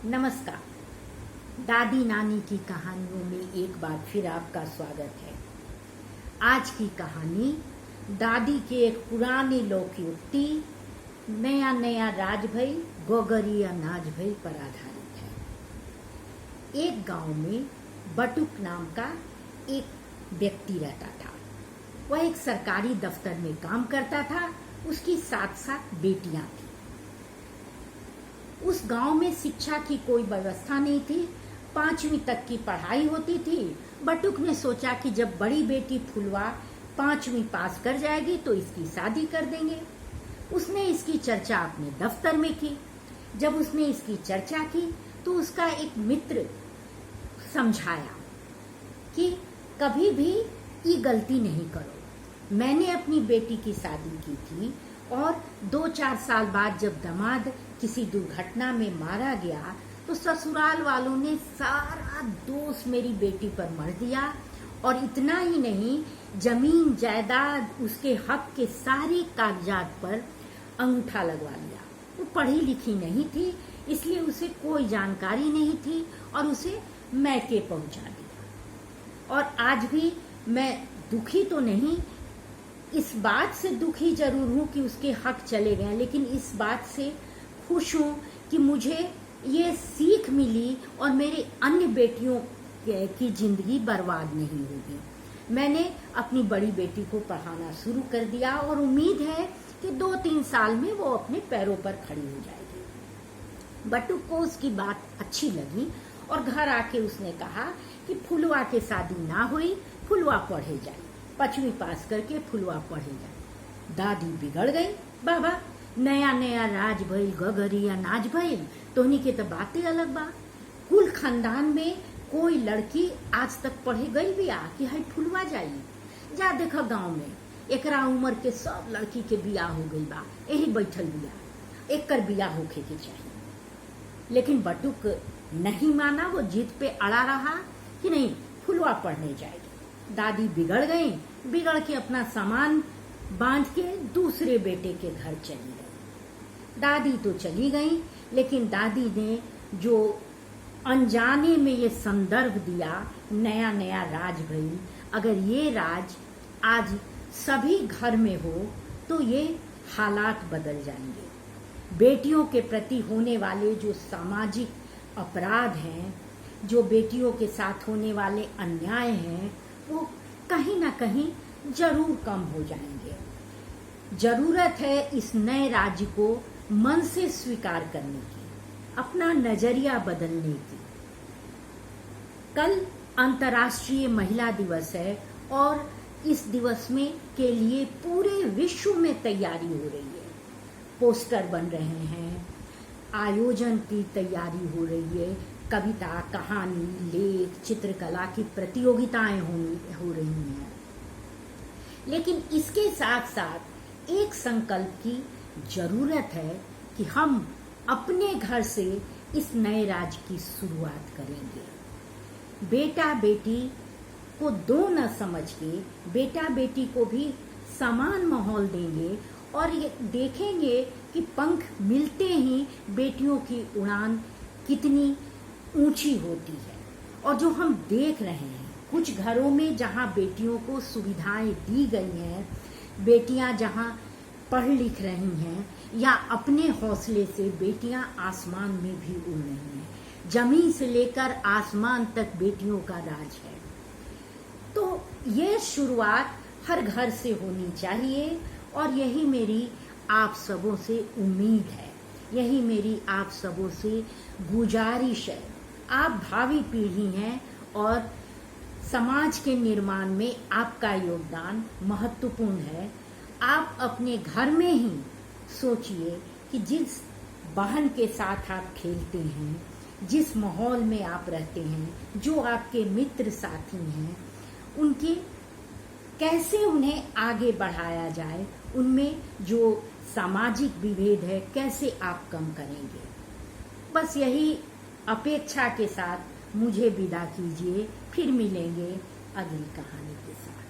नमस्कार। दादी नानी की कहानियों में एक बार फिर आपका स्वागत है। आज की कहानी दादी के एक पुराने लोकयुक्ति नया नया राज भई गोगरिया नाज भई पर आधारित है। एक गांव में बटुक नाम का एक व्यक्ति रहता था। वह एक सरकारी दफ्तर में काम करता था। उसकी 7 बेटियां थी। उस गांव में शिक्षा की कोई व्यवस्था नहीं थी। 5वीं तक की पढ़ाई होती थी। बटुक ने सोचा कि जब बड़ी बेटी फुलवा 5वीं पास कर जाएगी तो इसकी शादी कर देंगे। उसने इसकी चर्चा अपने दफ्तर में की। जब उसने इसकी चर्चा की तो उसका एक मित्र समझाया कि कभी भी ये गलती नहीं करो। मैंने अपनी बेटी की शादी की थी और 2-4 साल बाद जब दामाद किसी दुर्घटना में मारा गया तो ससुराल वालों ने सारा दोष मेरी बेटी पर मढ़ दिया। और इतना ही नहीं, जमीन जायदाद उसके हक के सारे कागजात पर अंगूठा लगवा लिया। वो पढ़ी लिखी नहीं थी, इसलिए उसे कोई जानकारी नहीं थी और उसे मैके पहुंचा दिया। और आज भी मैं दुखी तो नहीं, इस बात से दुखी जरूर हूं कि उसके हक चले गए, लेकिन इस बात से खुश हूं कि मुझे ये सीख मिली और मेरे अन्य बेटियों की जिंदगी बर्बाद नहीं होगी। मैंने अपनी बड़ी बेटी को पढ़ाना शुरू कर दिया और उम्मीद है कि 2-3 साल में वो अपने पैरों पर खड़ी हो जाएगी। बटुक को उसकी बात अच्छी लगी और घर आके उसने कहा कि फुलवा के शादी ना हुई, फुलवा पढ़े जाए, 5वीं पास करके फुलवा पढ़े जाए। दादी बिगड़ गई। बाबा नया नया राज भइल गगरिया नाज भइल, तोहनी के तो बातें अलग बा। कुल खानदान में कोई लड़की आज तक पढ़े गई बिया कि है फुलवा जाई। जा देखो गांव में एकरा उम्र के सब लड़की के बियाह हो गई बा, यही बैठल बिया, एकर बियाह होखे के चाहिए। लेकिन बटुक नहीं माना। वो जिद पे अड़ा रहा कि नहीं, फुलवा पढ़ने जाएगी। दादी बिगड़ गई। बिगड़ के अपना सामान बांध के दूसरे बेटे के घर चली गई। दादी तो चली गई, लेकिन दादी ने जो अनजाने में ये संदर्भ दिया, नया नया राज भई, अगर ये राज आज सभी घर में हो तो ये हालात बदल जाएंगे। बेटियों के प्रति होने वाले जो सामाजिक अपराध हैं, जो बेटियों के साथ होने वाले अन्याय हैं, वो कहीं ना कहीं जरूर कम हो जाएंगे। जरूरत है इस नए राज्य को मन से स्वीकार करने की, अपना नजरिया बदलने की। कल अंतर्राष्ट्रीय महिला दिवस है और इस दिवस में के लिए पूरे विश्व में तैयारी हो रही है। पोस्टर बन रहे हैं, आयोजन की तैयारी हो रही है, कविता, कहानी, लेख, चित्रकला की प्रतियोगिताएं हो रही हैं। लेकिन इसके साथ साथ एक संकल्प की जरूरत है कि हम अपने घर से इस नए राज्य की शुरुआत करेंगे। बेटा बेटी को दो न समझ के बेटा बेटी को भी समान माहौल देंगे और ये देखेंगे कि पंख मिलते ही बेटियों की उड़ान कितनी ऊंची होती है। और जो हम देख रहे हैं कुछ घरों में जहां बेटियों को सुविधाएं दी गई हैं, बेटियां जहां पढ़ लिख रही हैं, या अपने हौसले से बेटियां आसमान में भी उड़ रही हैं। जमीन से लेकर आसमान तक बेटियों का राज है। तो ये शुरुआत हर घर से होनी चाहिए और यही मेरी आप सबों से उम्मीद है, यही मेरी आप सबों से गुजारिश है। आप भावी पीढ़ी हैं और समाज के निर्माण में आपका योगदान महत्वपूर्ण है। आप अपने घर में ही सोचिए कि जिस बहन के साथ आप खेलते हैं, जिस माहौल में आप रहते हैं, जो आपके मित्र साथी हैं, उनके कैसे उन्हें आगे बढ़ाया जाए, उनमें जो सामाजिक विभेद है कैसे आप कम करेंगे। बस यही अपेक्षा के साथ मुझे विदा कीजिए। फिर मिलेंगे अगली कहानी के साथ।